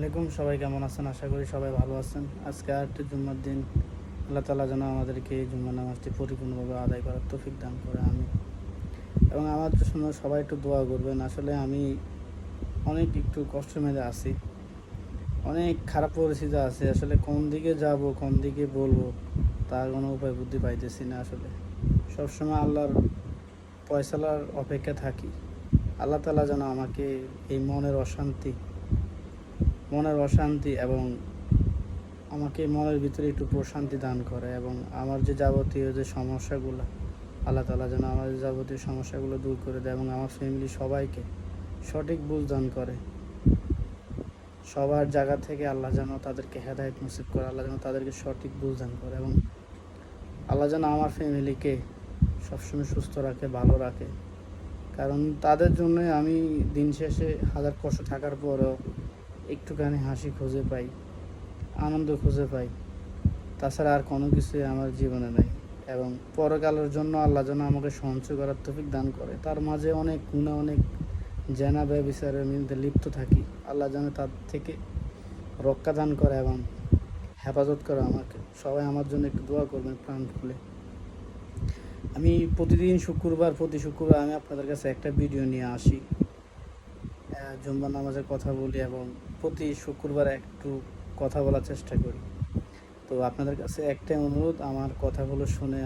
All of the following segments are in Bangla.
আলাইকুম, সবাই কেমন আছেন? আশা করি সবাই ভালো আছেন। আজকে আরেকটি জুম্মার দিন। আল্লাহ তাআলা যেন আমাদেরকে এই জুম্মার নামাজটি পরিপূর্ণভাবে আদায় করার তৌফিক দান করে, আমি এবং আমার জন্য সবাই একটু দোয়া করবেন। আসলে আমি অনেক একটু কষ্টের মধ্যে আছি, অনেক খারাপ পরিস্থিতি আছে। আসলে কোন দিকে যাব, কোন দিকে বলবো, তার কোনো উপায় বুদ্ধি পাইতেছি না। আসলে সবসময় আল্লাহর ফয়সালার অপেক্ষা থাকি। আল্লাহ তাআলা যেন আমাকে এই মনের অশান্তি এবং আমাকে মনের ভিতরে একটু প্রশান্তি দান করে, এবং আমার যে যাবতীয় যে সমস্যাগুলো, আল্লাহ তাআলা যেন আমার যাবতীয় সমস্যাগুলো দূর করে দেয় এবং আমার ফ্যামিলি সবাইকে সঠিক বুঝ দান করে। সবার জায়গা থেকে আল্লাহ যেন তাদেরকে হেদায়েত নসিব করে, আল্লাহ যেন তাদেরকে সঠিক বুঝ দান করে, এবং আল্লাহ যেন আমার ফ্যামিলিকে সবসময় সুস্থ রাখে, ভালো রাখে। কারণ তাদের জন্যই আমি দিন শেষে হাজার কষ্ট থাকার পরেও একটুখানি হাসি খুঁজে পাই, আনন্দ খুঁজে পাই। তাছাড়া আর কোনো কিছুই আমার জীবনে নেই। এবং পরকালের জন্য আল্লাহ যেন আমাকে সঞ্চয় করার তৌফিক দান করে। তার মাঝে অনেক গুনাহ, অনেক জেনা ব্যভিচারের মধ্যে লিপ্ত থাকি। আল্লাহ যেন তার থেকে রক্ষা দান করে এবং হেফাজত করে আমাকে। সবাই আমার জন্য একটু দোয়া করবেন প্রাণ খুলে। আমি প্রতি শুক্রবার আমি আপনাদের কাছে একটা ভিডিও নিয়ে আসি, জুম্মার নামাজের কথা বলি এবং প্রতি শুক্রবার একটু কথা বলার চেষ্টা করি। তো আপনাদের কাছে একটাই অনুরোধ, আমার কথাগুলো শুনে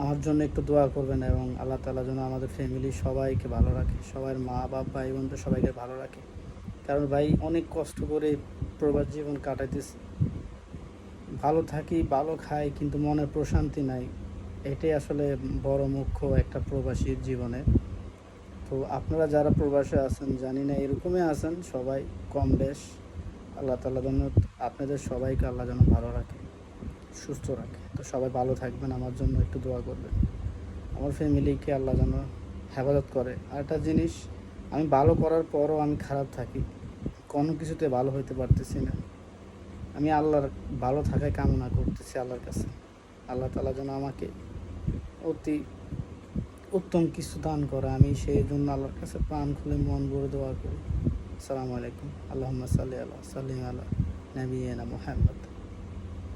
আমার জন্য একটু দোয়া করবেন, এবং আল্লাহ তাআলা যেন আমাদের ফ্যামিলি সবাইকে ভালো রাখে, সবার মা বাপ ভাই বোনদের সবাইকে ভালো রাখে। কারণ ভাই অনেক কষ্ট করে প্রবাস জীবন কাটাইতেছি, ভালো থাকি, ভালো খাই, কিন্তু মনে প্রশান্তি নাই। এটাই আসলে বড় মুখ্য একটা প্রবাসীর জীবনে। তো আপনারা যারা প্রবাসে আছেন, জানি না এরকমই আছেন সবাই, কম বেশ। আল্লাহ তাআলা যেন আপনাদের সবাইকে আল্লাহ যেন ভালো রাখে, সুস্থ রাখে। তো সবাই ভালো থাকবেন, আমার জন্য একটু দোয়া করবেন। আমার ফ্যামিলিকে আল্লাহ যেন হেফাজত করে। আর একটা জিনিস, আমি ভালো করার পরও আমি খারাপ থাকি, কোনো কিছুতে ভালো হইতে পারতেছি না। আমি আল্লাহর ভালো থাকায় কামনা করতেছি আল্লাহর কাছে। আল্লাহ তাআলা যেন আমাকে অতি উত্তম কিছু দান করে, আমি সেই জন্য আল্লাহর কাছে প্রাণ খুলে মন ভরে দোয়া করি। আসসালামু আলাইকুম। আল্লাহুম্মা সাল্লি আলা সাল্লিম আলা নবিয়িনা মুহাম্মদ।